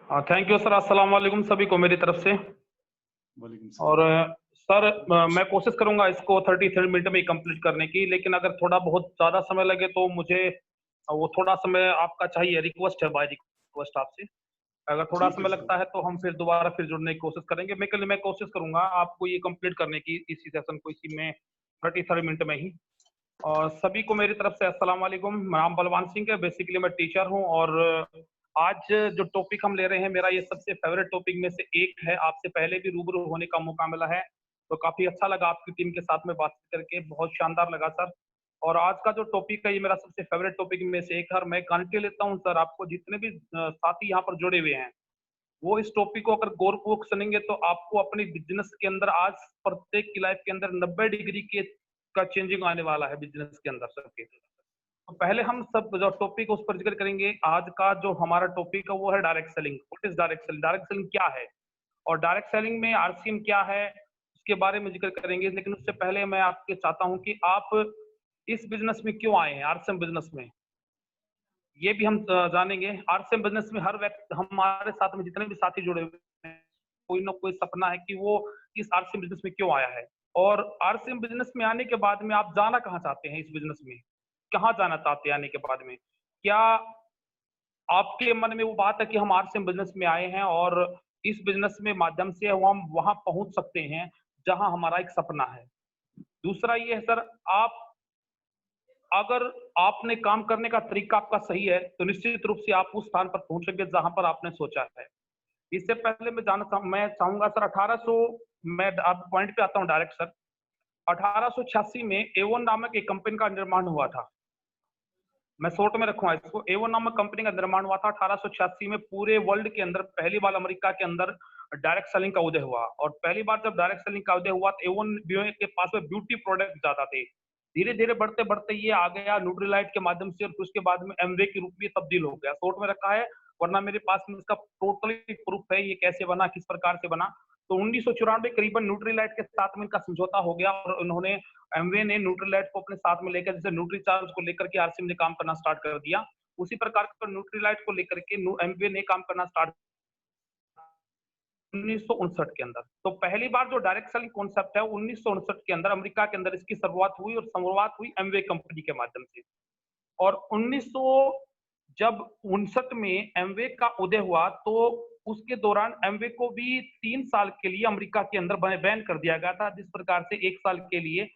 Thank you sir. अस्सलाम वालेकुम सभी को मेरी तरफ से। वालेकुम और सलाम। सर मैं कोशिश करूंगा इसको 33 मिनट में ही कंप्लीट करने की, लेकिन अगर थोड़ा बहुत ज़्यादा समय लगे तो मुझे वो थोड़ा समय आपका चाहिए, रिक्वेस्ट है, बाय रिक्वेस्ट आपसे। अगर थोड़ा ठीक है समय सर। लगता है तो हम फिर दोबारा फिर जुड़ने की कोशिश करेंगे। मैं कोशिश करूंगा आपको ये कंप्लीट करने की, इसी सेशन को इसी में 33 मिनट में ही। और सभी को मेरी तरफ से अस्सलाम वालेकुम। मेरा नाम बलवान सिंह है, बेसिकली मैं टीचर हूँ। और आज जो टॉपिक हम ले रहे हैं, मेरा ये सबसे फेवरेट टॉपिक में से एक है। आपसे पहले भी रूबरू होने का मौका मिला है, तो काफी अच्छा लगा आपकी टीम के साथ में बात करके, बहुत शानदार लगा सर। और आज का जो टॉपिक है ये मेरा सबसे फेवरेट टॉपिक में से एक है, और मैं गारंटी लेता हूँ सर, आपको जितने भी साथी यहाँ पर जुड़े हुए हैं वो इस टॉपिक को अगर गौरपूर्वक सुनेंगे तो आपको अपनी बिजनेस के अंदर आज प्रत्येक की लाइफ के अंदर 90 डिग्री के का चेंजिंग आने वाला है बिजनेस के अंदर सबके। तो पहले हम सब जो टॉपिक उस पर जिक्र करेंगे। आज का जो हमारा टॉपिक है वो है direct selling. What is direct selling, direct selling क्या है और डायरेक्ट सेलिंग में आरसीएम क्या है, उसके बारे में जिक्र करेंगे। लेकिन उससे पहले मैं आपके चाहता हूं कि आप इस बिजनेस में क्यों आए हैं, आरसीएम बिजनेस में, ये भी हम जानेंगे। आरसीएम बिजनेस में हर व्यक्ति, हमारे साथ में जितने भी साथी जुड़े हुए हैं, कोई ना कोई सपना है कि वो इस आरसीएम बिजनेस में क्यों आया है। और आरसीएम बिजनेस में आने के बाद में आप जाना कहाँ चाहते हैं, इस बिजनेस में कहाँ जाना चाहते हैं आने के बाद में। क्या आपके मन में वो बात है कि हम आरसीएम बिजनेस में आए हैं और इस बिजनेस में माध्यम से हम वहां पहुंच सकते हैं जहां हमारा एक सपना है। दूसरा ये है सर, आप अगर आपने काम करने का तरीका आपका सही है तो निश्चित रूप से आप उस स्थान पर पहुंचेंगे जहां पर आपने सोचा है। इससे पहले मैं चाहूंगा सर 1800, मैं आप पॉइंट पे आता हूं डायरेक्ट सर। 1886 में एवन नामक एक कंपनी का निर्माण हुआ था। मैं शॉर्ट में रखूंगा इसको। एवन नामक कंपनी का निर्माण हुआ था 1886 में। पूरे वर्ल्ड के अंदर पहली बार अमेरिका के अंदर डायरेक्ट सेलिंग का उदय हुआ। और पहली बार जब डायरेक्ट सेलिंग का उदय हुआ तो एवन के पास में ब्यूटी प्रोडक्ट ज्यादा थे। धीरे धीरे बढ़ते बढ़ते ये आ गया न्यूट्रीलाइट के माध्यम से, और फिर उसके बाद में एमवे के रूप में तब्दील हो गया। शॉर्ट में रखा है, वरना मेरे पास में इसका टोटली प्रूफ है ये कैसे बना, किस प्रकार से बना। तो 1994 करीबन न्यूट्रीलाइट के साथ में इनका समझौता हो गया और उन्होंने, एमवे ने न्यूट्रीलाइट को अपने साथ में लेकर, जैसे न्यूट्री चार्ज को लेकर के आरसीएम ने काम करना स्टार्ट कर दिया, उसी प्रकार का न्यूट्रीलाइट को लेकर के एमवे ने काम करना स्टार्ट 1959 के अंदर। तो पहली बार जो डायरेक्ट सेलिंग कॉन्सेप्ट है 1959 के अंदर अमेरिका के अंदर इसकी शुरुआत हुई, और शुरुआत हुई एमवे कंपनी के माध्यम से। और 1900 जब 59 में एमवे का उदय हुआ तो उसके दौरान एमवे को भी 3 साल के लिए अमेरिका के अंदर बैन कर दिया गया था। जिस प्रकार से 1 साल के लिए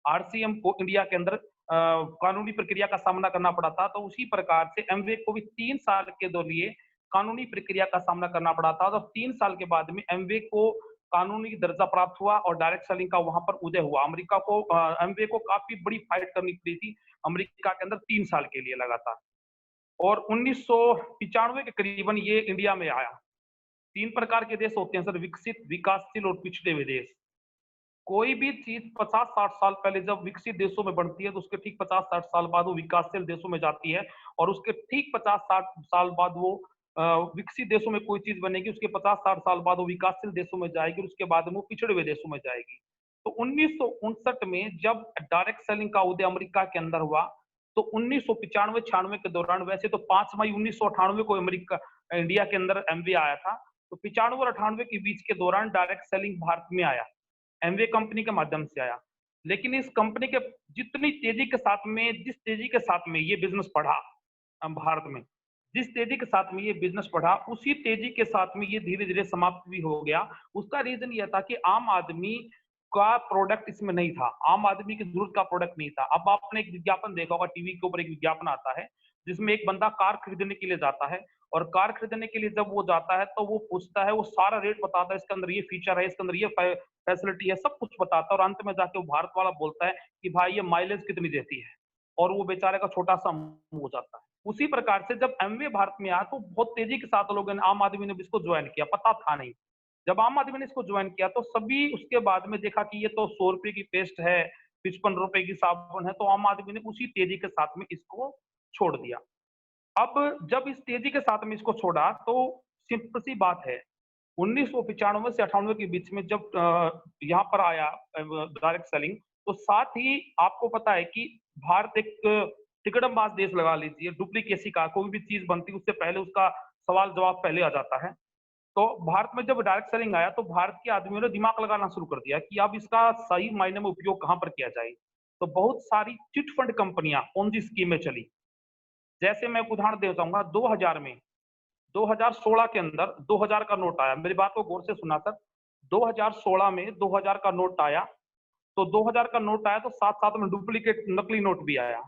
आरसीएम को इंडिया के अंदर कानूनी प्रक्रिया का सामना करना पड़ा था, तो उसी प्रकार से एमवे को भी 3 साल के लिए कानूनी प्रक्रिया का सामना करना पड़ा था। तो 3 साल के बाद में एमवे को कानूनी दर्जा प्राप्त हुआ और डायरेक्ट सेलिंग का वहां पर उदय हुआ। अमेरिका को, एमवे को काफी बड़ी फाइट करनी पड़ी थी अमेरिका के अंदर 3 साल के लिए लगातार। और 1995 के करीबन ये इंडिया में आया। 3 प्रकार के देश होते हैं सर, विकसित, विकासशील और पिछड़े हुए देश। कोई भी चीज 50-60 साल पहले जब विकसित देशों में बढ़ती है तो उसके ठीक 50-60 साल बाद वो विकासशील देशों में जाती है, और उसके ठीक 50-60 साल बाद वो विकसित देशों में कोई चीज बनेगी, उसके 50-60 साल बाद वो विकासशील देशों में जाएगी, और उसके बाद वो पिछड़े हुए देशों में जाएगी। तो 1959 में जब डायरेक्ट सेलिंग का उदय अमेरिका के अंदर हुआ, तो 1995-96 के दौरान, वैसे तो 5 मई 1998 को अमेरिका इंडिया के अंदर एमवे आया था, तो 95 और 98 के बीच के दौरान डायरेक्ट सेलिंग भारत में आया, एमवे कंपनी के माध्यम से आया। लेकिन इस कंपनी के जितनी तेजी के साथ में, जिस तेजी के साथ में ये बिजनेस बढ़ा भारत में, जिस तेजी के साथ में ये बिजनेस बढ़ा, उसी तेजी के साथ में ये धीरे धीरे समाप्त भी हो गया। उसका रीजन यह था कि आम आदमी का प्रोडक्ट इसमें नहीं था, आम आदमी की जरूरत का प्रोडक्ट नहीं था। अब आपने एक विज्ञापन देखा होगा, टीवी के ऊपर एक विज्ञापन आता है जिसमें एक बंदा कार खरीदने के लिए जाता है, और कार खरीदने के लिए जब वो जाता है तो वो पूछता है, वो सारा रेट बताता है, इसके अंदर ये फीचर है, इसके अंदर ये फैसिलिटी है, सब कुछ बताता है, और अंत में जाके वो भारत वाला बोलता है कि भाई ये माइलेज कितनी देती है, और वो बेचारे का छोटा सा मुंह हो जाता है। उसी प्रकार से जब एमवे भारत में आया तो बहुत तेजी के साथ लोगों ने, आम आदमी ने भी इसको ज्वाइन किया, पता था नहीं। जब आम आदमी ने इसको ज्वाइन किया तो सभी उसके बाद में देखा कि ये तो 100 रुपए की पेस्ट है, 55 रुपए की साबुन है, तो आम आदमी ने उसी तेजी के साथ में इसको छोड़ दिया। अब जब इस तेजी के साथ में इसको छोड़ा तो सिंपल सी बात है, 1995 से 98 के बीच में जब यहाँ पर आया डायरेक्ट सेलिंग, तो साथ ही आपको पता है कि भारत एक टिकटबाज देश लगा लीजिए, डुप्लीकेसी का, कोई भी चीज बनती है उससे पहले उसका सवाल जवाब पहले आ जाता है। तो भारत में जब डायरेक्ट सेलिंग आया तो भारत के आदमियों ने दिमाग लगाना शुरू कर दिया कि अब इसका सही मायने में उपयोग कहाँ पर किया जाए। तो बहुत सारी चिट फंड कंपनियां पोंजी स्कीमें चली। जैसे मैं एक उदाहरण देना चाहूंगा, 2000 में 2016 के अंदर 2000 का नोट आया। मेरी बात को गौर से सुना सर। 2016 में 2000 का नोट आया, तो 2000 का नोट आया तो साथ साथ में डुप्लीकेट नकली नोट भी आया।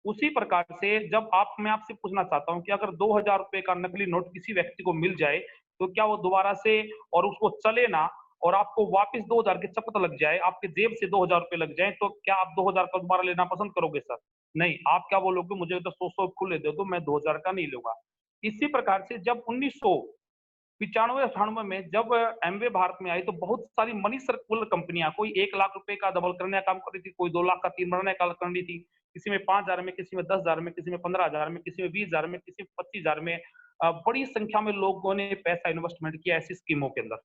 उसी प्रकार से जब आप मैं आपसे पूछना चाहता हूं कि अगर 2000 रुपए का नकली नोट किसी व्यक्ति को मिल जाए तो क्या वो दोबारा से और उसको चले ना और आपको वापस 2000 की चपत लग जाए, आपके जेब से 2000 रुपए लग जाए, तो क्या आप 2000 का दोबारा लेना पसंद करोगे सर? नहीं, आप क्या बोलोगे, मुझे तो 100 खुले दे दो, मैं 2000 का नहीं लूंगा। इसी प्रकार से जब 1995-98 में जब एमवे भारत में आई तो बहुत सारी मनी सर्कुलर कंपनियां, कोई 1 लाख रुपए का डबल करने का काम कर रही थी, कोई 2 लाख का 3 बढ़ाने का कर रही थी, किसी में 5000 में, किसी में 10,000 में, किसी में 15,000 में, किसी में 20,000 में, किसी में 25,000 में। बड़ी संख्या में लोगों ने पैसा इन्वेस्टमेंट किया ऐसी स्कीमों के अंदर।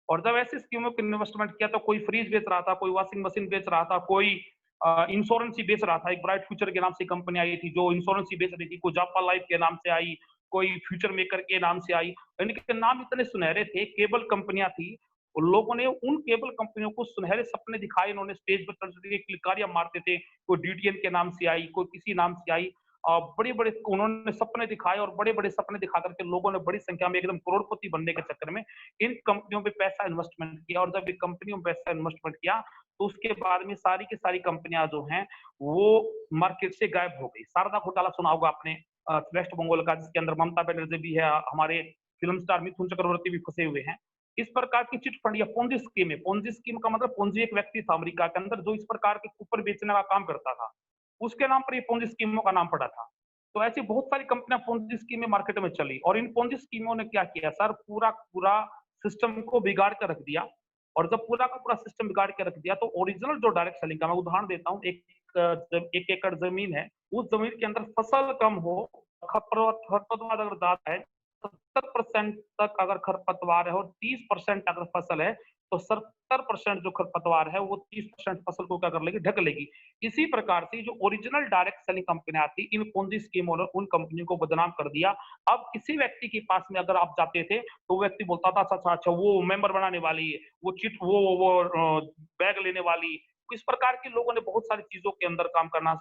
और जब ऐसी स्कीमों को इन्वेस्टमेंट किया तो कोई फ्रिज बेच रहा था, कोई वॉशिंग मशीन बेच रहा था, कोई इंश्योरेंस ही बेच रहा था। एक ब्राइट फ्यूचर के नाम से कंपनी आई थी जो इंश्योरेंस ही बेच रही थी, कोई जापा लाइफ के नाम से आई, कोई फ्यूचर मेकर के नाम से आई। इनके नाम इतने सुनहरे थे, केबल कंपनियां थी। और लोगों ने उन केबल कंपनियों को सुनहरे सपने दिखाए, इन्होंने स्टेज पर चढ़ के किलकारियां मारते थे। कोई डीटीएन के नाम से आई, कोई किसी नाम से आई। बड़े बड़े उन्होंने सपने दिखाए और बड़े बड़े सपने दिखा करके लोगों ने बड़ी संख्या में एकदम करोड़पति बनने के चक्कर में इन कंपनियों पे पैसा इन्वेस्टमेंट किया। और जब इन कंपनियों में पैसा इन्वेस्टमेंट किया तो उसके बाद में सारी की सारी कंपनियां जो हैं वो मार्केट से गायब हो गई। शारदा घोटाला सुना होगा आपने, वेस्ट बंगाल का, जिसके अंदर ममता बनर्जी भी है, हमारे फिल्म स्टार मिथुन चक्रवर्ती भी फंसे हुए हैं। इस प्रकार की चिट फंड या पोंजी स्कीम है। पोंजी स्कीम का मतलब पोंजी एक व्यक्ति था अमेरिका के अंदर जो इस प्रकार के कूपन बेचने का काम करता था, उसके नाम पर ये पोंजी स्कीमों का नाम पड़ा था। तो ऐसी बहुत सारी कंपनियां पोंजी स्कीमें मार्केट में चली और इन पोंजी स्कीमों ने क्या किया सर, पूरा पूरा सिस्टम को बिगाड़ कर रख दिया। और जब पूरा का पूरा सिस्टम बिगाड़ के रख दिया तो ओरिजिनल जो डायरेक्ट सेलिंग का मैं उदाहरण देता हूँ, एक एकड़ जमीन है, उस जमीन के अंदर फसल कम हो, खरपतवार अगर ज्यादा है, 70% तक अगर खरपतवार है और 30% अगर फसल है, तो 70% जो खरपतवार है वो 30% फसल को क्या कर लेगी, ढक लेगी। इसी प्रकार से जो ओरिजिनल डायरेक्ट सेलिंग कंपनियां थी, इन पोंजी स्कीमों ने उन कंपनियों को बदनाम कर दिया। अब किसी व्यक्ति के पास में अगर आप जाते थे तो व्यक्ति बोलता था अच्छा अच्छा अच्छा वो मेंबर बनाने वाली है, वो चिट वो बैग लेने वाली। इस प्रकार के लोगों ने बहुत सारी चीजों के अंदर काम करना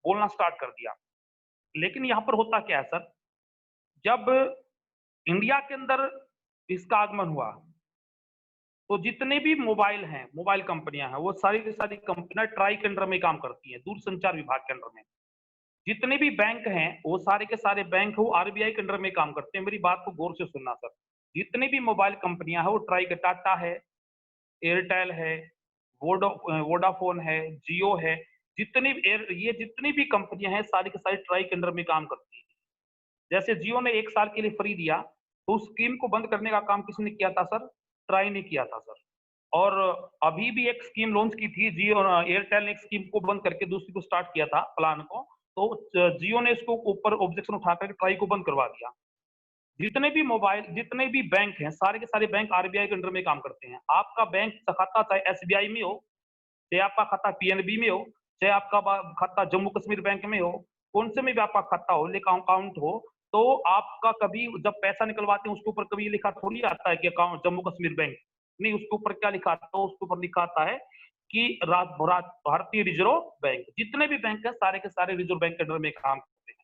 बोलना स्टार्ट कर दिया। लेकिन यहाँ पर होता क्या है सर, जब इंडिया के अंदर इसका आगमन हुआ तो जितने भी मोबाइल हैं, मोबाइल कंपनियां हैं, वो सारी की सारी कंपनियां ट्राई के अंडर में काम करती हैं, दूरसंचार विभाग के अंडर में। जितने भी बैंक हैं वो सारे के सारे बैंक वो आरबीआई के अंडर में काम करते हैं। मेरी बात को गौर से सुनना सर। जितनी भी मोबाइल कंपनियां हैं वो ट्राई के, टाटा है, एयरटेल है, वोडाफोन है, जियो है, ये जितनी भी कंपनियां हैं सारी की सारी ट्राई के अंडर में काम करती है। जैसे जियो ने 1 साल के लिए फ्री दिया तो उस स्कीम को बंद करने का काम किसने किया था सर? ट्राई ने किया था सर। और अभी भी एक स्कीम लॉन्च की थी जियो, एयरटेल ने एक स्कीम को बंद करके दूसरी को स्टार्ट किया था प्लान को, तो जियो ने इसको ऊपर ऑब्जेक्शन उठा करके ट्राई को बंद करवा दिया। जितने भी बैंक हैं सारे के सारे बैंक आरबीआई के अंडर में काम करते हैं। आपका बैंक खाता चाहे एसबीआई में हो, चाहे आपका खाता पीएनबी में हो, चाहे आपका खाता जम्मू कश्मीर बैंक में हो, कौन से में भी आपका खाता हो, अकाउंट हो, तो आपका कभी जब पैसा निकलवाते हैं उसके ऊपर कभी लिखा थोड़ी आता है कि अकाउंट जम्मू कश्मीर बैंक। नहीं, उसके ऊपर क्या लिखा आता है? उसके ऊपर लिखा आता है कि भारतीय रिजर्व बैंक। जितने भी बैंक है सारे के सारे रिजर्व बैंक के अंडर में काम करते हैं।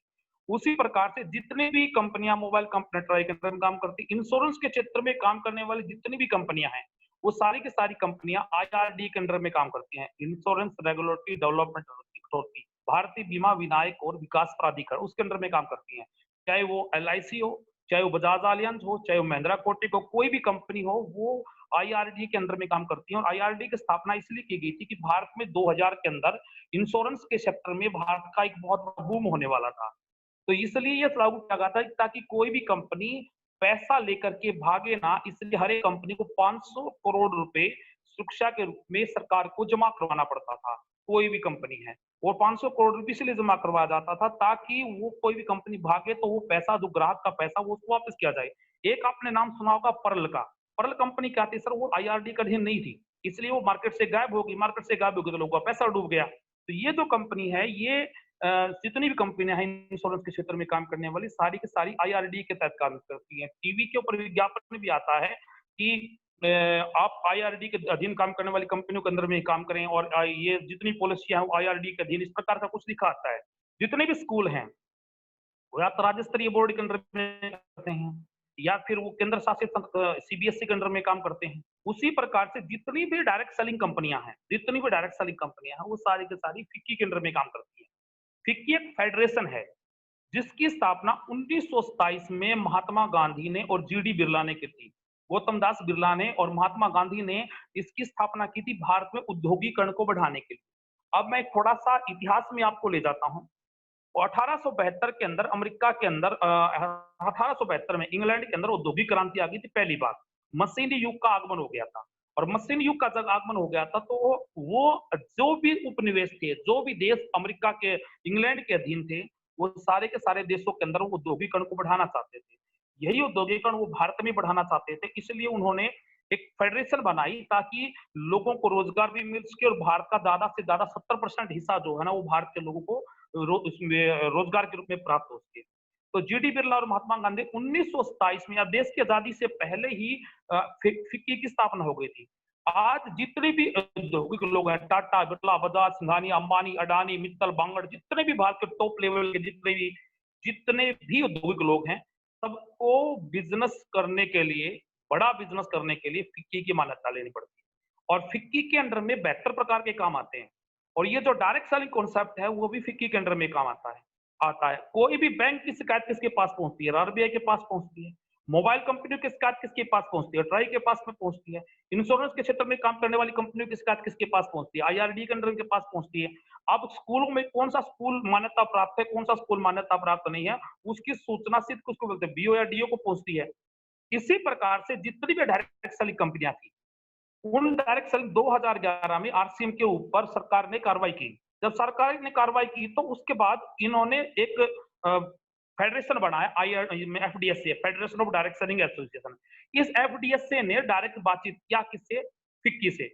उसी प्रकार से जितने भी कंपनियां, मोबाइल कंपनी ट्राई के अंडर में काम करती है, इंश्योरेंस के क्षेत्र में काम करने वाली जितनी भी कंपनियां हैं वो सारी की सारी कंपनियां आईआरडी के अंडर में काम करती हैं, इंश्योरेंस रेगुलेटरी डेवलपमेंट अथॉरिटी, भारतीय बीमा विनायक और विकास प्राधिकरण, उसके अंडर में काम करती हैं। चाहे वो एलआईसी हो, चाहे वो बजाज आलियांज हो, चाहे वो महिंद्रा कोटिक हो, कोई भी कंपनी हो, वो आईआरडी के अंडर में काम करती है। और आईआरडी की स्थापना इसलिए की गई थी कि भारत में 2000 के अंदर इंश्योरेंस के सेक्टर में भारत का एक बहुत बड़ा बूम होने वाला था। तो इसलिए ये लागू किया गया था ताकि कोई भी कंपनी पैसा लेकर के भागे ना, इसलिए हर एक कंपनी को 500 करोड़ रुपए सुरक्षा के रूप में सरकार को जमा करवाना पड़ता था। कोई भी कंपनी है, और 500 करोड़ रुपए इसलिए जमा करवाया जाता था ताकि वो कोई भी कंपनी भागे तो वो पैसा, जो ग्राहक का पैसा, वो उसको वापस किया जाए। एक आपने नाम सुना होगा पर्ल का। पर्ल कंपनी क्या थी सर? वो आईआरडी का अधीन नहीं थी, इसलिए वो मार्केट से गायब होगी। मार्केट से गायब होगी तो लोगों का पैसा डूब गया। तो ये जो कंपनी है, ये जितनी भी कंपनियां हैं इंश्योरेंस के क्षेत्र में काम करने वाली, सारी की सारी आईआरडी के तहत काम करती हैं। टीवी के ऊपर विज्ञापन भी आता है कि आप आईआरडी के अधीन काम करने वाली कंपनियों के अंदर में ही काम करें, और ये जितनी पॉलिसियां हैं वो आईआरडी के अधीन, इस प्रकार का कुछ लिखा आता है। जितने भी स्कूल हैं वो या तो राज्य स्तरीय बोर्ड के अंडर में करते हैं, या फिर वो केंद्र शासित सीबीएसई के अंडर में काम करते हैं। उसी प्रकार से जितनी भी डायरेक्ट सेलिंग कंपनियां हैं, जितनी भी डायरेक्ट सेलिंग कंपनियां हैं, वो सारी की सारी फिक्की के अंडर में काम करती हैं। फिक्की एक फेडरेशन है जिसकी स्थापना 1927 में महात्मा गांधी ने और जीडी बिरला ने की थी। गौतम दास बिरला ने और महात्मा गांधी ने इसकी स्थापना की थी भारत में औद्योगिकरण को बढ़ाने के लिए। अब मैं थोड़ा सा इतिहास में आपको ले जाता हूं। 1872 के अंदर अमेरिका के अंदर 1872 में इंग्लैंड के अंदर औद्योगिक क्रांति आ गई थी पहली बार। मशीनी युग का आगमन हो गया था, और मशीन युग का जब आगमन हो गया था तो वो जो भी उपनिवेश थे, जो भी देश अमेरिका के इंग्लैंड के अधीन थे, वो सारे के सारे देशों के अंदर औद्योगिकरण को बढ़ाना चाहते थे। यही औद्योगिकरण वो भारत में बढ़ाना चाहते थे, इसलिए उन्होंने एक फेडरेशन बनाई ताकि लोगों को रोजगार भी मिल सके, और भारत का ज्यादा से ज्यादा 70% हिस्सा जो है ना वो भारत के लोगों को उसमें रोजगार के रूप में प्राप्त हो सके। तो जीडी बिरला और महात्मा गांधी 1927 में, या देश की आजादी से पहले ही फिक्की की स्थापना हो गई थी। आज जितने भी औद्योगिक लोग हैं, टाटा, बिरला, बजाज, सिंघानिया, अंबानी, अडानी, मित्तल, बांगड़, जितने भी भारत के टॉप लेवल के जितने भी औद्योगिक लोग हैं, सबको बिजनेस करने के लिए, बड़ा बिजनेस करने के लिए फिक्की की मान्यता लेनी पड़ती है। और फिक्की के अंडर में 72 प्रकार के काम आते हैं। और ये जो डायरेक्ट सेलिंग कॉन्सेप्ट है वो भी फिक्की के अंडर में काम आता है। कोई भी बैंक की शिकायत किसके पास पहुंचती है? आरबीआई के पास पहुंचती है। मोबाइल कंपनियों की शिकायत किसके पास पहुंचती है? ट्राई के पास में पहुंचती है। इंश्योरेंस के क्षेत्र में काम करने वाली कंपनियों की शिकायत किसके पास पहुंचती है? आईआरडी के अंडर के पास पहुंचती है। अब स्कूलों में कौन सा स्कूल मान्यता प्राप्त है, कौन सा स्कूल मान्यता प्राप्त नहीं है, उसकी सूचना सिर्फ किसको बोलते हैं? बीओ या डीओ को पहुंचती है। इसी प्रकार से जितनी भी डायरेक्ट सेलिंग कंपनियां थी, उन डायरेक्ट सेलिंग 2011 में आरसीएम के ऊपर सरकार ने कार्रवाई की। जब सरकार ने कार्रवाई की तो उसके बाद इन्होंने एक फेडरेशन बनाया, आई में FDSA, federation of direct selling association. इस एफडीएसए ने डायरेक्ट बातचीत किया किससे? फिक्की से।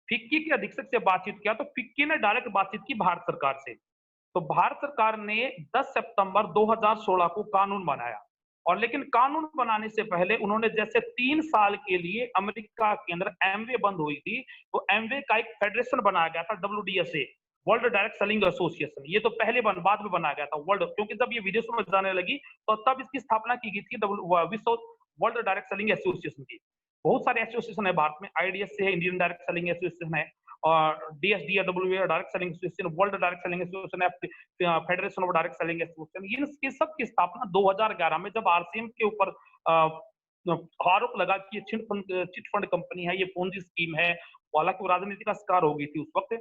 फिक्की के अधीक्षक से बातचीत किया तो फिक्की ने डायरेक्ट बातचीत की भारत सरकार से। तो भारत सरकार ने 10 सितंबर 2016 को कानून बनाया, और लेकिन कानून बनाने से पहले उन्होंने जैसे 3 साल के लिए अमेरिका के अंदर एमवे बंद हुई थी, तो एमवे का एक फेडरेशन बनाया गया था, डब्ल्यूडीएसए, वर्ल्ड डायरेक्ट सेलिंग एसोसिएशन। ये तो पहले बाद में बनाया गया था वर्ल्ड, क्योंकि जब ये विदेशों में जाने लगी तो तब इसकी स्थापना की गई थी विश्व वर्ल्ड डायरेक्ट सेलिंग एसोसिएशन की। बहुत सारे एसोसिएशन है भारत में, आईडीएसए है, इंडियन डायरेक्ट सेलिंग एसोसिएशन है, और DSDW direct selling association, world direct selling association है, federation of direct selling association. ये सब की स्थापना 2011 में जब आरसीएम के ऊपर आरोप लगा कि ये चिट फंड कंपनी है, ये पोंजी स्कीम है, हालांकि वो राजनीति का शिकार हो गई थी उस वक्त,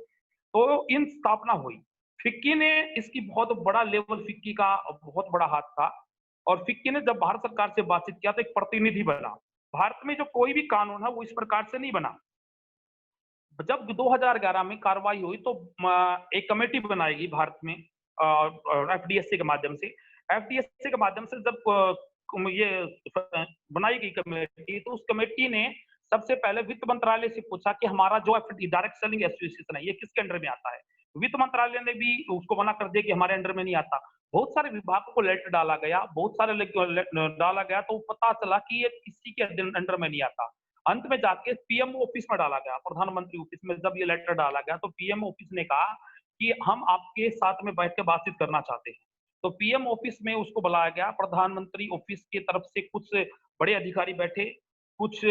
तो इन स्थापना हुई। फिक्की ने इसकी बहुत बड़ा लेवल, फिक्की का बहुत बड़ा हाथ था, और फिक्की ने जब भारत सरकार से बातचीत किया तो एक प्रतिनिधि बना। भारत में जो कोई भी कानून है वो इस प्रकार से नहीं बना। जब 2011 में कार्रवाई हुई तो एक कमेटी बनाएगी भारत में एफडीएससी के माध्यम से। एफडीएससी के माध्यम से जब ये बनाई गई कमेटी, तो उस कमेटी ने सबसे पहले वित्त मंत्रालय से पूछा कि हमारा जो डायरेक्ट सेलिंग एसोसिएशन है ये किसके अंडर में आता है। वित्त मंत्रालय ने भी उसको मना कर दिया कि हमारे अंडर में नहीं आता। बहुत सारे विभागों को लेटर डाला गया, बहुत सारे डाला गया, तो पता चला कि ये किसी के अंडर में नहीं आता। अंत में जाके पीएम ऑफिस में डाला गया, प्रधानमंत्री ऑफिस में जब ये लेटर डाला गया तो पीएम ऑफिस ने कहा कि हम आपके साथ में बैठ के बातचीत करना चाहते हैं। तो पीएम ऑफिस में उसको बुलाया गया, प्रधानमंत्री ऑफिस की तरफ से कुछ बड़े अधिकारी बैठे, कुछ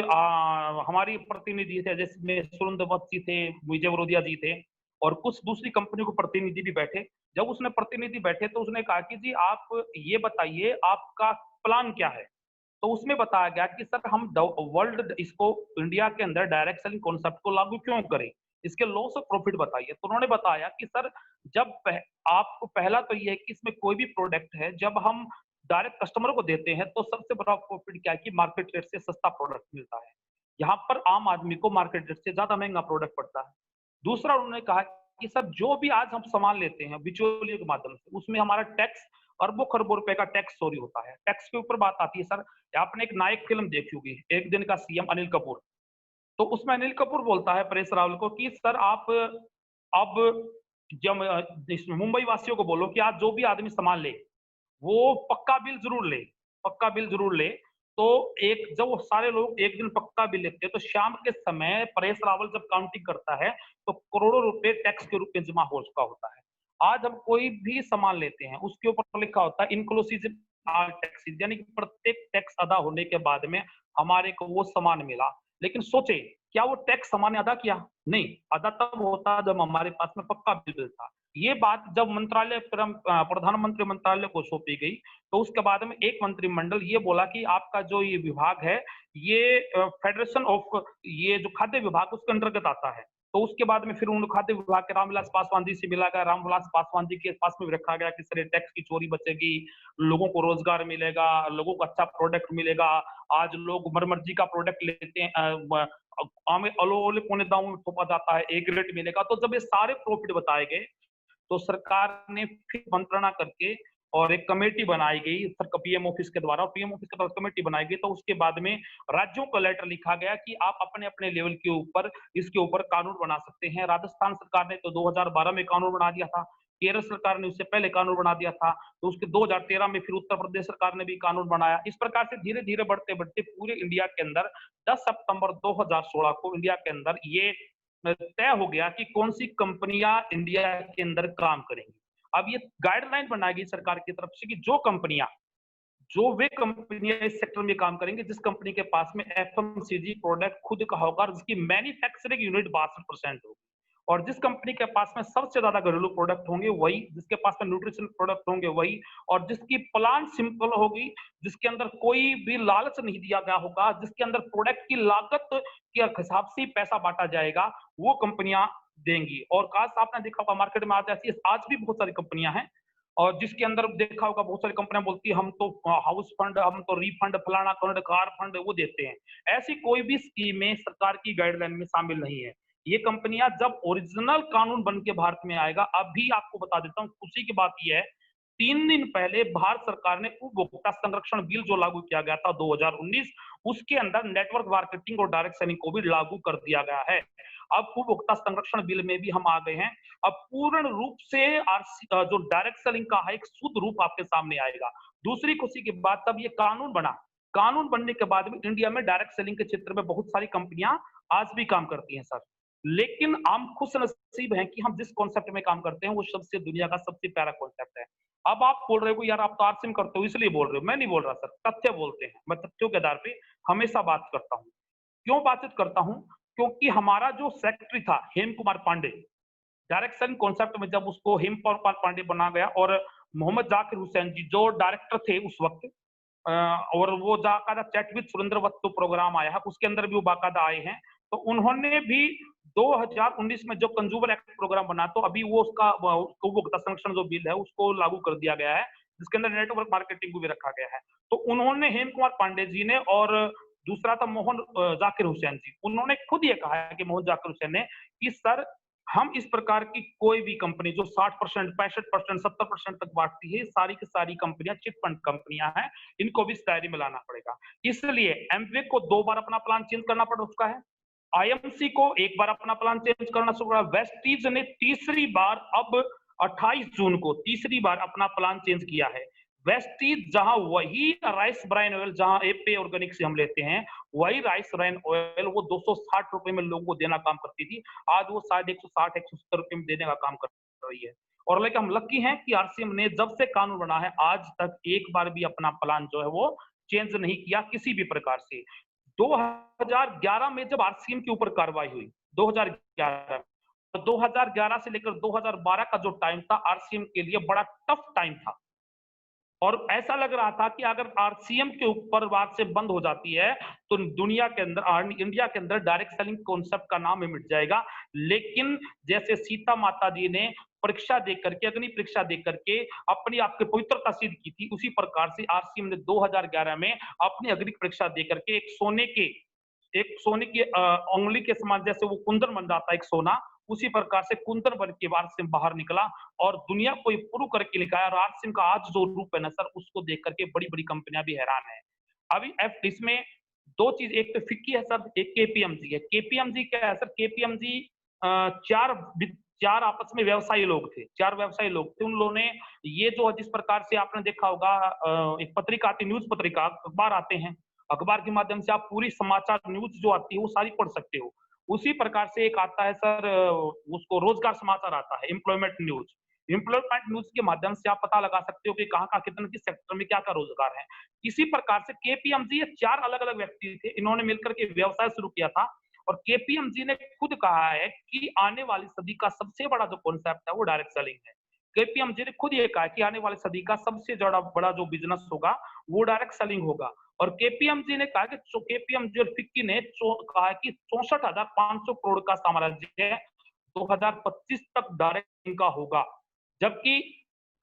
हमारी प्रतिनिधि थे जिसमें सुरेंद्र वत्स जी थे, विजय वरोधिया जी थे, और कुछ दूसरी कंपनियों के प्रतिनिधि भी बैठे। जब उसने प्रतिनिधि बैठे तो उसने कहा कि जी आप ये बताइए आपका प्लान क्या है। तो उसमें बताया गया कि सर हम वर्ल्ड इसको इंडिया के अंदर डायरेक्ट सेलिंग कॉन्सेप्ट को लागू क्यों करें, इसके लॉस ऑफ प्रॉफिट बताइए। तो उन्होंने बताया कि सर जब आपको पहला तो ये है कि इसमें कोई भी प्रोडक्ट है जब हम डायरेक्ट कस्टमर को देते हैं तो सबसे बड़ा प्रॉफिट क्या है कि मार्केट रेट से सस्ता प्रोडक्ट मिलता है। यहाँ पर आम आदमी को मार्केट रेट से ज्यादा महंगा प्रोडक्ट पड़ता है। दूसरा उन्होंने कहा कि सर जो भी आज हम सामान लेते हैं बिचौलियों के माध्यम से, उसमें हमारा टैक्स अरबों खरबों रुपए का टैक्स चोरी होता है। टैक्स के ऊपर बात आती है सर, आपने एक नायक फिल्म देखी होगी, एक दिन का सीएम अनिल कपूर। तो उसमें अनिल कपूर बोलता है परेश रावल को कि सर आप अब मुंबई वासियों को बोलो कि आज जो भी आदमी सामान ले, वो पक्का बिल जरूर ले, पक्का बिल जरूर ले। तो एक जब वो सारे लोग एक दिन पक्का बिल लेते हैं, तो शाम के समय परेश रावल जब काउंटिंग करता है, तो करोड़ों रुपए टैक्स के रूप में जमा हो चुका होता है। आज हम कोई भी सामान लेते हैं, उसके ऊपर लिखा होता है इंक्लूसिव ऑल टैक्सेस, यानी कि प्रत्येक टैक्स अदा होने के बाद में हमारे को वो सामान मिला। लेकिन सोचे, क्या वो टैक्स हमने अदा किया? नहीं, अदा तब होता जब हमारे पास में पक्का बिल था। ये बात जब प्रधानमंत्री मंत्रालय को सौंपी गई, तो उसके बाद में एक मंत्रिमंडल ये बोला कि आपका जो ये विभाग है, ये फेडरेशन ऑफ ये जो खाद्य विभाग उसके अंतर्गत आता है। तो उसके बाद में फिर उन खाद्य विभाग के रामविलास पासवान जी से मिला गया, रामविलास पासवान जी के पास में भी रखा गया कि सर टैक्स की चोरी बचेगी, लोगों को रोजगार मिलेगा, लोगों को अच्छा प्रोडक्ट मिलेगा। आज लोग मरमर्जी का प्रोडक्ट लेते हैं, हमें अलोले पौने दामों में थोपा जाता है, एक रेट मिलेगा। तो जब ये सारे प्रॉफिट बताए गए, तो सरकार ने फिर मंत्रणा करके और एक कमेटी बनाई गई सर पीएम ऑफिस के द्वारा, पीएम ऑफिस के द्वारा कमेटी बनाई गई। तो उसके बाद में राज्यों को लेटर लिखा गया कि आप अपने अपने लेवल के ऊपर इसके ऊपर कानून बना सकते हैं। राजस्थान सरकार ने तो 2012 में कानून बना दिया था, केरल सरकार ने उससे पहले कानून बना दिया था, तो उसके 2013 में फिर उत्तर प्रदेश सरकार ने भी कानून बनाया। इस प्रकार से धीरे धीरे बढ़ते बढ़ते पूरे इंडिया के अंदर 10 सितंबर 2016 को इंडिया के अंदर ये तय हो गया कि कौन सी कंपनियां इंडिया के अंदर काम करेंगी। अब ये गाइडलाइन बनाई गई सरकार की तरफ से कि जो वे कंपनियां इस सेक्टर में काम करेंगे जिस कंपनी के पास में एफएमसीजी प्रोडक्ट खुद का होगा और जिसकी मैन्युफैक्चरिंग यूनिट 62% होगी, और जिस कंपनी के पास में सबसे ज्यादा घरेलू प्रोडक्ट होंगे वही, जिसके पास में न्यूट्रिशन प्रोडक्ट होंगे वही, और जिसकी प्लान सिंपल होगी, जिसके अंदर कोई भी लालच नहीं दिया गया होगा, जिसके अंदर प्रोडक्ट की लागत के हिसाब से पैसा बांटा जाएगा, वो कंपनियां देंगी। और काश आपने देखा होगा मार्केट में आज भी बहुत सारी कंपनियां हैं, और जिसके अंदर देखा होगा बहुत सारी कंपनियां बोलती है हम तो हाउस फंड, हम तो रिफंड, फलाना फंड, कार फंड वो देते हैं। ऐसी कोई भी स्कीमें सरकार की गाइडलाइन में शामिल नहीं है। ये कंपनियां जब ओरिजिनल कानून बन के भारत में आएगा, अभी आपको बता देता हूँ खुशी की बात यह है, 3 दिन पहले भारत सरकार ने उपभोक्ता संरक्षण बिल जो लागू किया गया था 2019, उसके अंदर नेटवर्क मार्केटिंग और डायरेक्ट सेलिंग को भी लागू कर दिया गया है। अब उपभोक्ता संरक्षण बिल में भी हम आ गए हैं। अब पूर्ण रूप से जो डायरेक्ट सेलिंग का है एक शुद्ध रूप आपके सामने आएगा। दूसरी खुशी की बात, तब ये कानून बना, कानून बनने के बाद भी इंडिया में डायरेक्ट सेलिंग के क्षेत्र में बहुत सारी कंपनियां आज भी काम करती हैं सर। लेकिन हम खुश नसीब हैं कि हम जिस कॉन्सेप्ट में काम करते हैं वो सबसे दुनिया का सबसे प्यारा कॉन्सेप्ट है। अब आप बोल रहे हो यार आप तो आरसीएम करते हो इसलिए बोल रहे हो, मैं नहीं बोल रहा सर, तथ्य बोलते हैं। मैं तथ्यों के आधार पे हमेशा बात करता हूँ। क्यों बातचीत करता हूँ? क्योंकि हमारा जो सेक्रेटरी था Hem Kumar Pandey, direct selling concept में जब उसको हेम कुमार पांडे बना गया, और मोहम्मद जाकिर हुसैन जी जो डायरेक्टर थे उस वक्त, और वो बाकायदा चैट विद सुरेंद्र वक्त तो प्रोग्राम आया है, उसके अंदर भी वो बाकायदा आए हैं। तो उन्होंने भी 2019 में जो कंज्यूमर एक्ट प्रोग्राम बना, तो अभी वो उसका उपभोक्ता संरक्षण जो बिल है उसको लागू कर दिया गया है, जिसके अंदर नेटवर्क मार्केटिंग को भी रखा गया है। तो उन्होंने हेम कुमार पांडे जी ने, और दूसरा था मोहन जाकिर हुसैन जी, उन्होंने खुद ये कहा है कि मोहन जाकिर हुसैन ने कि सर हम इस प्रकार की कोई भी कंपनी जो 60%, 65%, 70% तक बांटती है, सारी की सारी कंपनियां चिट फंड कंपनियां हैं, इनको भी इस दायरे में लाना पड़ेगा। इसलिए एमवे को 2 बार अपना प्लान चेंज करना पड़ चुका है, आईएमसी को 1 बार अपना प्लान चेंज करना शुरू करा, वेस्टीज ने तीसरी बार अब 28 जून को तीसरी बार अपना प्लान चेंज किया है। वेस्टीज जहां वही राइस ब्राइन ऑयल जहां एपे ऑर्गेनिक से हम लेते हैं, वही राइस ब्राइन ऑयल वो 260 रुपए में लोगों को देना काम करती थी, आज वो शायद 160 170 रुपए में देने का काम कर रही है। और लेकिन हम लकी हैं कि आरसीएम ने जब से कानून बना है आज तक एक बार भी अपना प्लान जो है वो चेंज नहीं किया किसी भी प्रकार से। 2011 में जब आरसीएम के ऊपर कार्रवाई हुई, 2011 में, 2011 से लेकर 2012 का जो टाइम था आरसीएम के लिए बड़ा टफ टाइम था, और ऐसा लग रहा था कि अगर आरसीएम के ऊपर बात से बंद हो जाती है तो दुनिया के अंदर, इंडिया के अंदर डायरेक्ट सेलिंग कॉन्सेप्ट का नाम ही मिट जाएगा। लेकिन जैसे सीता माता जी ने परीक्षा दे करके, अग्नि परीक्षा दे करके अपनी आपकी पवित्रता सिद्ध की थी, उसी प्रकार से आरसीएम ने 2011 में अपनी अग्नि परीक्षा दे करके एक सोने की उंगली के समान जैसे वो कुंदन बन जाता है एक सोना, उसी प्रकार से कुंदन बन के आरसीएम बाहर निकला और दुनिया को प्रूव करके लिखाया। और आरसीएम का आज जो रूप है ना सर, उसको देख करके बड़ी बड़ी कंपनियां भी हैरान है। अभी इसमें 2 चीज, एक तो फिक्की है सर, एक केपीएमजी है। केपीएमजी क्या है सर? केपीएमजी 4 चार आपस में व्यवसायी लोग थे, चार व्यवसायी लोग थे। उन लोगों ने ये जो जिस प्रकार से आपने देखा होगा एक पत्रिका आती है, न्यूज़ पत्रिका, अखबार आते हैं, अखबार के माध्यम से आप पूरी समाचार न्यूज़ जो आती है वो सारी पढ़ सकते हो। उसी प्रकार से एक आता है सर उसको रोज़गार समाचार आता है, एम्प्लॉयमेंट न्यूज़। एम्प्लॉयमेंट न्यूज़ के माध्यम से आप पता लगा सकते हो कि कहाँ-कहाँ कितने किस सेक्टर में क्या-क्या रोज़गार है। इसी प्रकार से केपीएमजी ये 4 अलग-अलग व्यक्ति थे, इन्होंने मिलकर के व्यवसाय शुरू किया था और केपीएमजी ने खुद कहा है कि आने वाली सदी का सबसे बड़ा जो कॉन्सेप्ट है वो डायरेक्ट सेलिंग है। केपीएमजी ने खुद ये कहा है कि आने वाली सदी का सबसे बड़ा बड़ा जो बिज़नेस होगा वो डायरेक्ट सेलिंग होगा और केपीएमजी ने कहा कि केपीएमजी और फिक्की ने कहा है कि 64,500 करोड़ का साम्राज्य 2025 तक डायरेक्ट सेलिंग का होगा। जबकि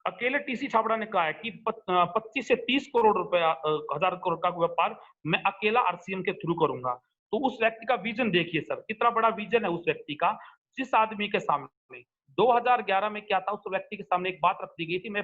अकेले टीसी छाबड़ा ने कहा है कि 25 से 30 करोड़ रुपया हजार करोड़ का व्यापार मैं अकेला आरसीएम के थ्रू करूंगा। तो उस व्यक्ति का विजन देखिए सर, कितना बड़ा विजन है उस व्यक्ति का। जिस आदमी के सामने 2011 में क्या था, उस व्यक्ति के सामने एक बात रख दी गई थी। मैं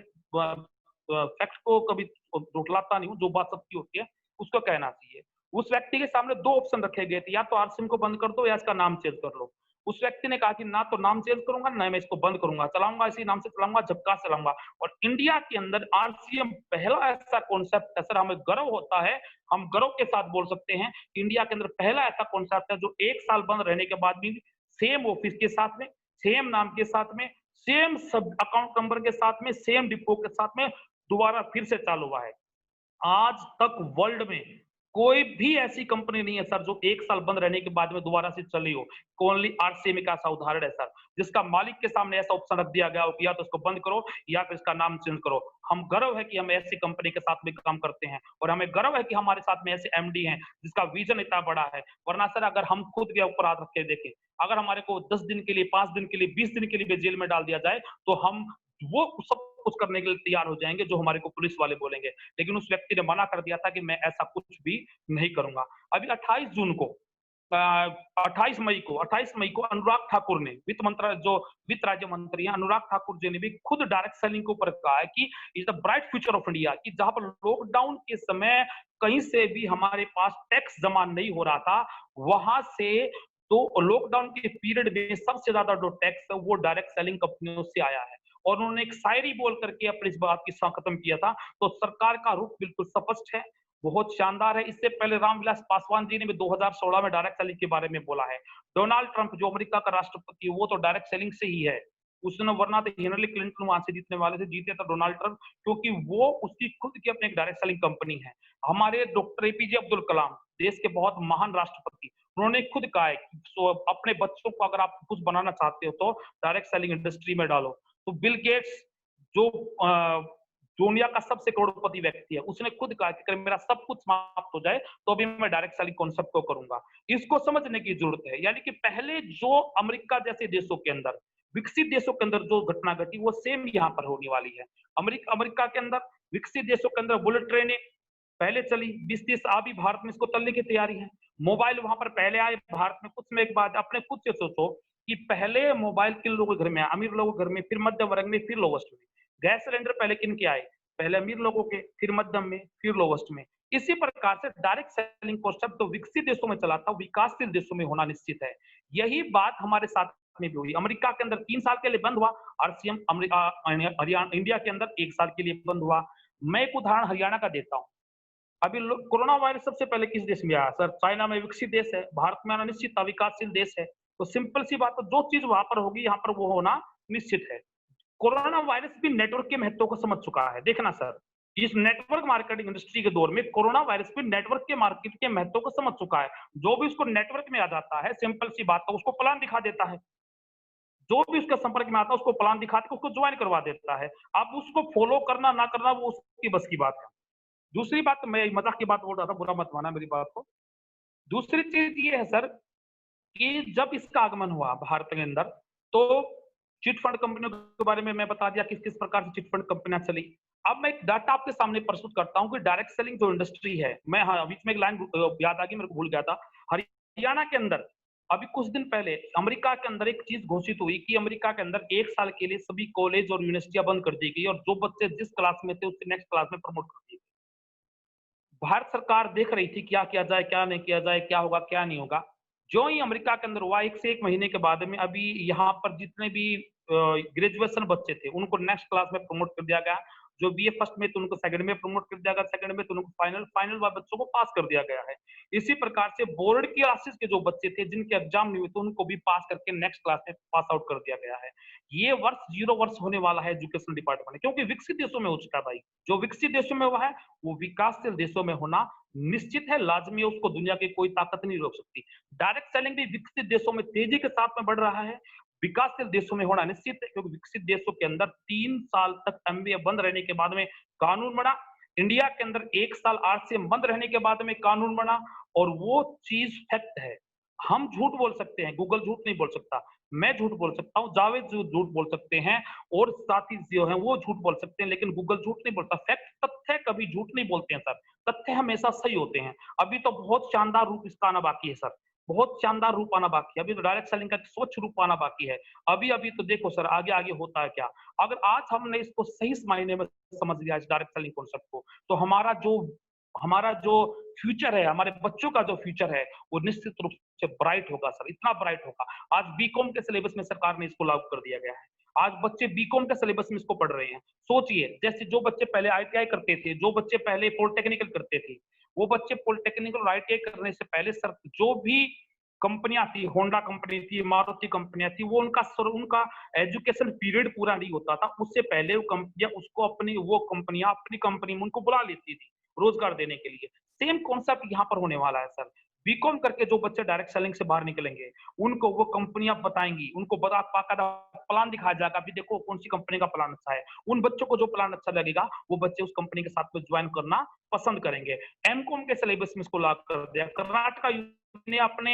फैक्ट को कभी झुठलाता नहीं हूँ, जो बात सत्य होती है उसको कहना चाहिए। उस व्यक्ति के सामने दो ऑप्शन रखे गए थे, या तो आरसीएम को बंद कर दो या इसका नाम चेंज कर लो। उस व्यक्ति ने कहा कि ना तो नाम चेंज करूंगा, ना मैं इसको बंद करूंगा, चलाऊंगा इसी नाम से चलाऊंगा, झपका चलाऊंगा। और इंडिया के अंदर आरसीएम पहला ऐसा कॉन्सेप्ट है सर, हमें गर्व होता है, हम गर्व के साथ बोल सकते हैं कि इंडिया के अंदर पहला ऐसा कॉन्सेप्ट है जो 1 साल बंद रहने के बाद भी सेम ऑफिस के साथ में, सेम नाम के साथ में, सेम सब अकाउंट नंबर के साथ में, सेम डिपो के साथ में दोबारा फिर से चालू हुआ है। आज तक वर्ल्ड में कोई भी ऐसी कंपनी नहीं है सर जो 1 साल बंद रहने के बाद में दोबारा से चली हो। ओनली आरसीएम एक ऐसा उदाहरण है सर, जिसका मालिक के सामने ऐसा ऑप्शन रख दिया गया हो कि या तो इसको बंद करो या फिर इसका नाम चेंज करो। हम गर्व है कि हम ऐसी कंपनी के साथ में काम करते हैं और हमें गर्व है कि हमारे साथ में ऐसे एमडी हैं जिसका विजन इतना बड़ा है। वरना सर अगर हम खुद के ऊपर हाथ रख के देखें, अगर हमारे को 10 दिन के लिए, 5 दिन के लिए, 20 दिन के लिए भी जेल में डाल दिया जाए, तो हम वो सब कुछ करने के लिए तैयार हो जाएँगे जो हमारे को पुलिस वाले बोलेंगे। लेकिन उस व्यक्ति ने मना कर दिया था कि मैं ऐसा कुछ भी नहीं करूँगा। अभी 28 जून को 28 मई को अनुराग ठाकुर ने जो वित्त राज्य मंत्री हैं, अनुराग ठाकुर जी ने भी खुद डायरेक्ट सेलिंग के ऊपर कहा है कि is the bright future of India, कि जहां पर लॉकडाउन के समय कहीं से भी हमारे पास टैक्स जमा नहीं हो रहा था, वहां से तो लॉकडाउन के पीरियड में सबसे ज्यादा जो टैक्स है वो डायरेक्ट सेलिंग कंपनियों से आया है। और उन्होंने एक शायरी बोल करके अपनी इस बात की खत्म किया था। तो सरकार का रुख बिल्कुल स्पष्ट है, बहुत शानदार है। इससे पहले रामविलास पासवान जी ने भी 2016 में डायरेक्ट सेलिंग के बारे में बोला है। डोनाल्ड ट्रंप जो अमेरिका का राष्ट्रपति है, वो तो डायरेक्ट सेलिंग से ही है। उसने, वरना तो हिलरी क्लिंटन वहां से जीतने वाले थे, जीते तो डोनाल्ड ट्रंप, क्योंकि वो उसकी खुद की अपनी एक डायरेक्ट सेलिंग कंपनी है। हमारे डॉक्टर एपीजे अब्दुल कलाम, देश के बहुत महान राष्ट्रपति, उन्होंने खुद कहा है कि अपने बच्चों को अगर आप कुछ बनाना चाहते हो तो डायरेक्ट सेलिंग इंडस्ट्री में डालो। तो बिल गेट्स जो दुनिया का सबसे करोड़पति व्यक्ति है, उसने खुद कहा कि अगर मेरा सब कुछ समाप्त हो जाए तो भी मैं डायरेक्ट सेलिंग कॉन्सेप्ट को करूंगा। इसको समझने की जरूरत है। यानी कि पहले जो अमेरिका जैसे देशों के अंदर, विकसित देशों के अंदर जो घटना घटी, वो सेम यहाँ पर होने वाली है। अमेरिका के अंदर, विकसित देशों के अंदर बुलेट ट्रेनें पहले चली, 20-30, अभी भारत में इसको चलने की तैयारी है। मोबाइल वहां पर पहले आए, भारत में कुछ समय के बाद। अपने खुद से सोचो कि पहले मोबाइल किन लोगों के घर में आया, अमीर लोगों के घर में, फिर मध्य वर्ग में, फिर लोवेस्ट में। गैस सिलेंडर पहले किन के आए, पहले अमीर लोगों के, फिर मध्यम में, फिर लोवेस्ट में। इसी प्रकार से डायरेक्ट सेलिंग कॉन्सेप्ट तो विकसित देशों में चला था, विकासशील देशों में होना निश्चित है। यही बात हमारे साथ में भी हुई। अमेरिका के अंदर 3 साल के लिए बंद हुआ आरसीएम, हरियाणा, इंडिया के अंदर 1 साल के लिए बंद हुआ। मैं एक उदाहरण हरियाणा का देता हूँ। अभी कोरोना वायरस सबसे पहले किस देश में आया सर? चाइना में, विकसित देश है। भारत में आना निश्चित था, विकासशील देश है। तो सिंपल सी बात है, जो चीज वहां पर होगी यहाँ पर वो होना निश्चित है। कोरोना वायरस भी नेटवर्क के महत्व को समझ चुका है। देखना सर, इस नेटवर्क मार्केटिंग इंडस्ट्री के दौर में कोरोना वायरस भी नेटवर्क के मार्केट के महत्व को समझ चुका है। जो भी उसको नेटवर्क में आ जाता है, सिंपल सी बात है, उसको प्लान दिखा देता है। जो भी उसके संपर्क में आता है उसको प्लान दिखा के उसको ज्वाइन करवा देता है। अब उसको फॉलो करना ना करना वो उसकी बस की बात है। दूसरी बात, मैं मजाक की बात बोल रहा था, बुरा मत माना मेरी बात को। दूसरी चीज ये है सर कि जब इसका आगमन हुआ भारत के अंदर, तो चिट फंड कंपनियों के बारे में मैं बता दिया किस किस प्रकार से चिट फंड कंपनियां चली। अब मैं एक डाटा आपके सामने प्रस्तुत करता हूं कि डायरेक्ट सेलिंग जो इंडस्ट्री है, मैं, हाँ, बीच में एक लाइन याद आ गई, मेरे को भूल गया था। हरियाणा के अंदर अभी कुछ दिन पहले अमेरिका के अंदर एक चीज घोषित हुई कि अमेरिका के अंदर 1 साल के लिए सभी कॉलेज और यूनिवर्सिटियां बंद कर दी गई और जो बच्चे जिस क्लास में थे उससे नेक्स्ट क्लास में प्रमोट कर दिए। भारत सरकार देख रही थी क्या किया जाए, क्या नहीं किया जाए, क्या होगा, क्या नहीं होगा। जो ही अमेरिका के अंदर हुआ 1 से 1 महीने के बाद में अभी यहाँ पर जितने भी ग्रेजुएशन बच्चे थे, उनको नेक्स्ट क्लास में प्रमोट कर दिया गया। जो बीए फर्स्ट में थे उनको सेकंड में प्रमोट कर दिया गया, सेकंड में तो उनको फाइनल वाले बच्चों को पास कर दिया गया है। इसी प्रकार से बोर्ड की क्लासेस के जो बच्चे थे जिनके एग्जाम नहीं हुए थे उनको भी पास करके नेक्स्ट क्लास में पास आउट कर दिया गया है। ये वर्ष 0 वर्ष होने वाला है एजुकेशन डिपार्टमेंट में, क्योंकि विकसित देशों में हो चुका है भाई। जो विकसित देशों में हुआ है, वो विकासशील देशों में होना निश्चित है, लाज़मी है, उसको दुनिया की कोई ताकत नहीं रोक सकती। डायरेक्ट सेलिंग भी विकसित देशों में तेजी के साथ में बढ़ रहा है, विकासशील देशों में होना निश्चित है, क्योंकि विकसित देशों के अंदर 3 साल तक एमबीए बंद रहने के बाद में कानून बना। इंडिया के अंदर 1 साल आरसीएम बंद रहने के बाद में कानून बना, और वो चीज़ फैक्ट है। हम झूठ बोल सकते हैं, गूगल झूठ नहीं बोल सकता, मैं झूठ बोल सकता हूँ, जावेद झूठ बोल सकते हैं, और साथी जो हैं वो झूठ बोल सकते हैं, लेकिन गूगल झूठ नहीं बोलता। फैक्ट, तथ्य कभी झूठ नहीं बोलते हैं सर, तथ्य हमेशा सही होते हैं। अभी तो बहुत शानदार रूप इसका आना बाकी है सर, बहुत शानदार रूप आना बाकी है। अभी तो डायरेक्ट सेलिंग का स्वच्छ रूप आना बाकी है। अभी-अभी तो देखो सर आगे-आगे होता है क्या। अगर आज हमने इसको सही मायने में समझ लिया इस डायरेक्ट सेलिंग कॉन्सेप्ट को, तो हमारा जो फ्यूचर है, हमारे बच्चों का जो फ्यूचर है, वो निश्चित रूप से ब्राइट होगा सर, इतना ब्राइट होगा। आज बीकॉम के सिलेबस में सरकार ने इसको लागू कर दिया गया है। आज बच्चे बीकॉम के सिलेबस में इसको पढ़ रहे हैं। सोचिए, जैसे जो बच्चे पहले आईटीआई करते थे, जो बच्चे पहले पॉलिटेक्निकल करते थे, वो बच्चे पॉलिटेक्निकल और आईटीआई करने से पहले सर जो भी कंपनियां थी, होंडा कंपनी थी, मारुति कंपनियां थी, वो उनका एजुकेशन पीरियड पूरा नहीं होता था, उससे पहले वो कंपनियां उसको अपनी कंपनी में उनको बुला लेती थी रोजगार देने के लिए। सेम कॉन्सेप्ट यहाँ पर होने वाला है सर। बीकॉम करके जो बच्चे डायरेक्ट सेलिंग से बाहर निकलेंगे, उनको वो कंपनियां बताएंगी, उनको बता बाकायदा प्लान दिखाया जाएगा, अभी देखो कौन सी कंपनी का प्लान अच्छा है। उन बच्चों को जो प्लान अच्छा लगेगा, वो बच्चे उस कंपनी के साथ में ज्वाइन करना पसंद करेंगे। एमकॉम के सिलेबस में इसको लागू कर दिया, कर्नाटका ने अपने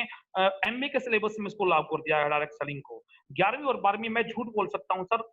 एमए के सिलेबस में इसको लागू कर दिया है डायरेक्ट सेलिंग को। 11वीं और 12वीं में झूठ बोल सकता हूँ सर,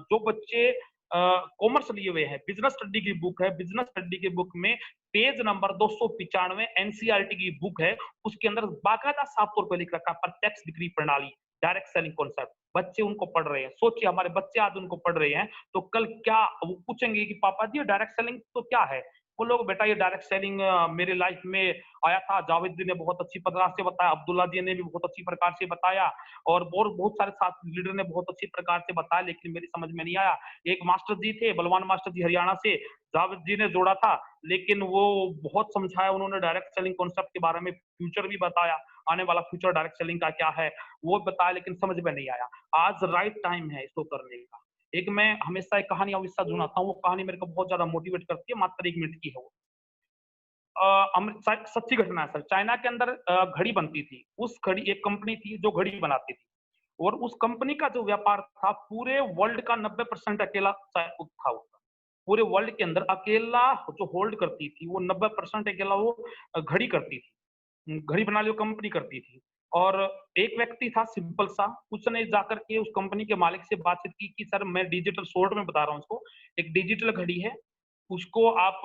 जो बच्चे कॉमर्स लिए हुए हैं, बिजनेस स्टडी की बुक है, बिजनेस स्टडी की बुक में पेज नंबर 295 एनसीईआरटी की बुक है, उसके अंदर बाकायदा साफ तौर पर लिख रखा है प्रत्यक्ष बिक्री प्रणाली, डायरेक्ट सेलिंग कॉन्सेप्ट। बच्चे उनको पढ़ रहे हैं। सोचिए हमारे बच्चे आज उनको पढ़ रहे हैं, तो कल क्या वो पूछेंगे कि पापा जी डायरेक्ट सेलिंग तो क्या है? बोलोगे बेटा ये डायरेक्ट सेलिंग मेरे लाइफ में आया था, जावेद जी ने बहुत अच्छी प्रकार से बताया, अब्दुल्ला जी ने भी बहुत अच्छी प्रकार से बताया, और बहुत सारे साथी लीडर ने बहुत अच्छी प्रकार से बताया, लेकिन मेरी समझ में नहीं आया। एक मास्टर जी थे, बलवान मास्टर जी हरियाणा से, जावेद जी ने जोड़ा था, लेकिन वो बहुत समझाया उन्होंने डायरेक्ट सेलिंग कॉन्सेप्ट के बारे में, फ्यूचर भी बताया, आने वाला फ्यूचर डायरेक्ट सेलिंग का क्या है, वो बताया, लेकिन समझ में नहीं आया। आज राइट टाइम है इसको करने का। एक मैं हमेशा एक कहानी हमेशा सुनाता हूँ, वो कहानी मेरे को बहुत ज्यादा मोटिवेट करती है, मात्र 1 मिनट की है वो। सच्ची घटना है सर। चाइना के अंदर घड़ी बनती थी। उस घड़ी एक कंपनी थी जो घड़ी बनाती थी, और उस कंपनी का जो व्यापार था पूरे वर्ल्ड का 90% अकेला था उसका। पूरे वर्ल्ड के अंदर अकेला जो होल्ड करती थी वो 90% अकेला वो घड़ी करती थी। घड़ी बनाने वाली कंपनी करती थी, और एक व्यक्ति था सिंपल सा, उसने जाकर के उस कंपनी के मालिक से बातचीत की कि सर मैं डिजिटल शॉर्ट में बता रहा हूँ इसको, एक डिजिटल घड़ी है, उसको आप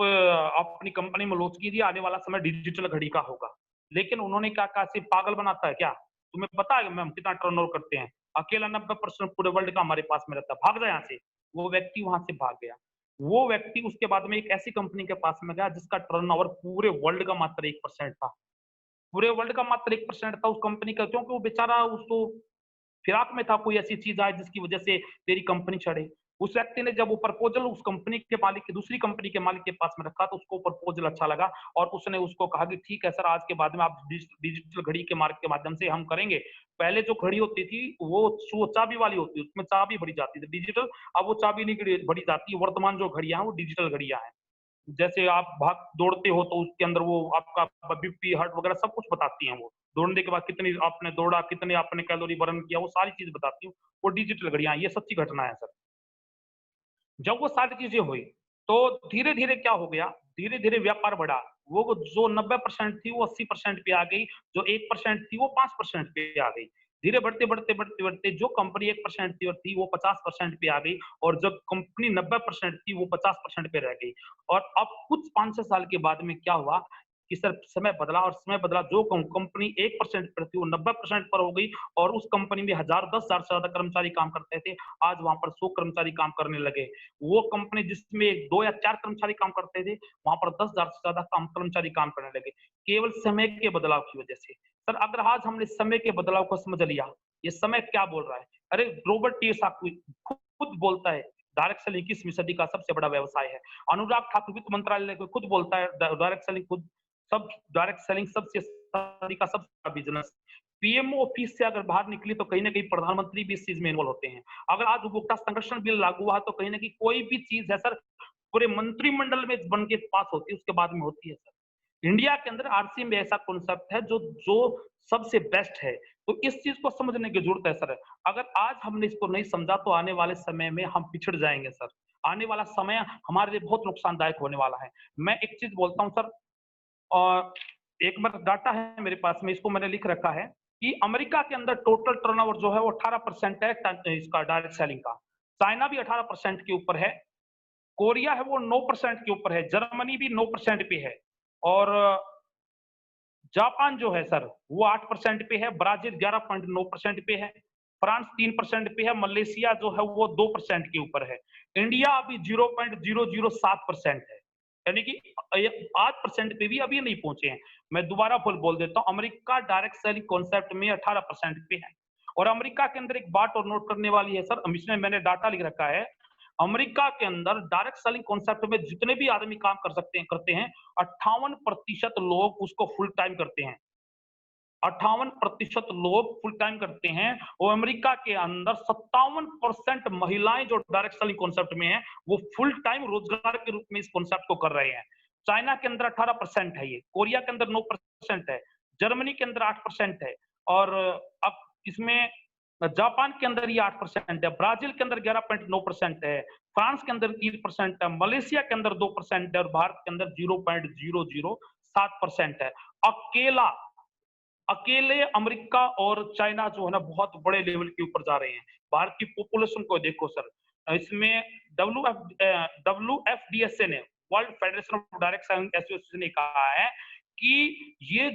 अपनी कंपनी में लॉन्च कीजिए, आने वाला समय डिजिटल घड़ी का होगा। लेकिन उन्होंने क्या कहा, सिर्फ पागल बनाता है क्या? तुम्हें पता है हम कितना टर्नओवर करते हैं? अकेला 90% पूरे वर्ल्ड का हमारे पास में रहता है, भाग जा यहाँ से। वो व्यक्ति वहां से भाग गया। वो व्यक्ति उसके बाद में एक ऐसी कंपनी के पास में गया जिसका टर्नओवर पूरे वर्ल्ड का मात्र 1% था। पूरे वर्ल्ड का मात्र 1% था उस कंपनी का, क्योंकि वो बेचारा उसको फिराक में था कोई ऐसी चीज आए जिसकी वजह से तेरी कंपनी चढ़े। उस व्यक्ति ने जब वो प्रपोजल उस कंपनी के मालिक के दूसरी कंपनी के मालिक के पास में रखा, तो उसको प्रपोजल अच्छा लगा, और उसने उसको कहा कि ठीक है सर, आज के बाद में आप डिजिटल घड़ी के मार्ग के माध्यम से हम करेंगे। पहले जो घड़ी होती थी वो चाबी वाली होती है, उसमें चाबी भरी जाती थी डिजिटल। अब वो चाबी नहीं भरी जाती है, वर्तमान जो घड़ियां हैं वो डिजिटल घड़ियां हैं। जैसे आप भाग दौड़ते हो तो उसके अंदर वो आपका बीपी हार्ट वगैरह सब कुछ बताती हैं वो। दौड़ने के बाद कितनी आपने दौड़ा, कितने आपने कैलोरी बर्न किया, वो सारी चीज बताती हूँ। वो डिजिटल घड़ियां, ये सच्ची घटना है सर। जब वो सारी चीजें हुई, तो धीरे धीरे क्या हो गया, धीरे धीरे व्यापार बढ़ा। वो जो 90% थी वो 80% पे आ गई, जो 1% थी वो 5% पे आ गई। धीरे बढ़ते बढ़ते बढ़ते बढ़ते जो कंपनी 1% थी वो 50% पे आ गई, और जब कंपनी 90% थी वो 50% पे रह गई। और अब कुछ 5-6 साल के बाद में क्या हुआ, कि सर समय बदला और समय बदला, जो कंपनी 1% पर थी वो 90% पर हो गई और उस कंपनी में 10,000 से ज्यादा कर्मचारी काम करते थे, आज वहां पर 100 कर्मचारी काम करने लगे। वो कंपनी जिसमें 2 या 4 कर्मचारी काम करते थे, वहां पर 10,000 से ज्यादा कर्मचारी काम करने लगे, केवल समय के बदलाव की वजह से। सर अगर आज हमने समय के बदलाव को समझ लिया, ये समय क्या बोल रहा है? अरे रॉबर्ट टी साकवी खुद बोलता है, डायरेक्ट सेलिंग 21वीं सदी का सबसे बड़ा व्यवसाय है। अनुराग ठाकुर वित्त मंत्रालय को खुद बोलता है, डायरेक्ट सेलिंग सबसे सदी का सबसे बड़ा बिजनेस। पीएमओ ऑफिस से अगर बाहर निकली तो कहीं ना कहीं प्रधानमंत्री भी इस चीज में इन्वॉल्व होते हैं। अगर आज उपभोक्ता संरक्षण बिल लागू हुआ तो कहीं ना कहीं कोई भी चीज है सर, पूरे मंत्रिमंडल में बन के पास होती है, उसके बाद में होती है सर। इंडिया के अंदर आरसी में ऐसा कॉन्सेप्ट है जो जो सबसे बेस्ट है, तो इस चीज को समझने की जरूरत है सर। अगर आज हमने इसको नहीं समझा तो आने वाले समय में हम पिछड़ जाएंगे सर। आने वाला समय हमारे लिए बहुत नुकसानदायक होने वाला है। मैं एक चीज बोलता हूँ सर, और एक बार डाटा है मेरे पास में, इसको मैंने लिख रखा है कि अमेरिका के अंदर टोटल टर्नओवर जो है वो 18% है इसका डायरेक्ट सेलिंग का। चाइना भी 18% के ऊपर है, कोरिया है वो 9% के ऊपर है, जर्मनी भी 9% पे है, और जापान जो है सर वो 8% पे है, ब्राजील 11.9% पे है, फ्रांस 3% पे है, मलेशिया जो है वो 2% के ऊपर है, इंडिया अभी 0.007% है, यानी कि 8% पे भी अभी नहीं पहुंचे हैं। मैं दोबारा फुल बोल देता हूं, अमेरिका डायरेक्ट सेलिंग कॉन्सेप्ट में 18% पे है। और अमेरिका के अंदर एक बात और नोट करने वाली है सर, इसमें मैंने डाटा लिख रखा है, अमेरिका के अंदर डायरेक्ट सेलिंग कॉन्सेप्ट में जितने भी आदमी काम कर सकते हैं करते हैं, 58% लोग उसको फुल टाइम करते हैं। 58% लोग फुल टाइम करते हैं, और अमेरिका के अंदर 57% महिलाएं जो डायरेक्ट सेलिंग कॉन्सेप्ट में है वो फुल टाइम रोजगार के रूप में इस कॉन्सेप्ट को कर रहे हैं। चाइना के अंदर 18% है ये, कोरिया के अंदर 9% है, जर्मनी के अंदर 8% है, और अब इसमें जापान के अंदर ये 8% है, ब्राजील के अंदर 11.9% है, फ्रांस के अंदर 3% है, मलेशिया के अंदर 2% है, और भारत के अंदर 0.007% है। अकेला अकेले अमेरिका और चाइना जो है ना बहुत बड़े लेवल के ऊपर जा रहे हैं। भारत की पॉपुलेशन को देखो सर, इसमें WFDSA ने, world federation of direct selling association ने कहा है कि ये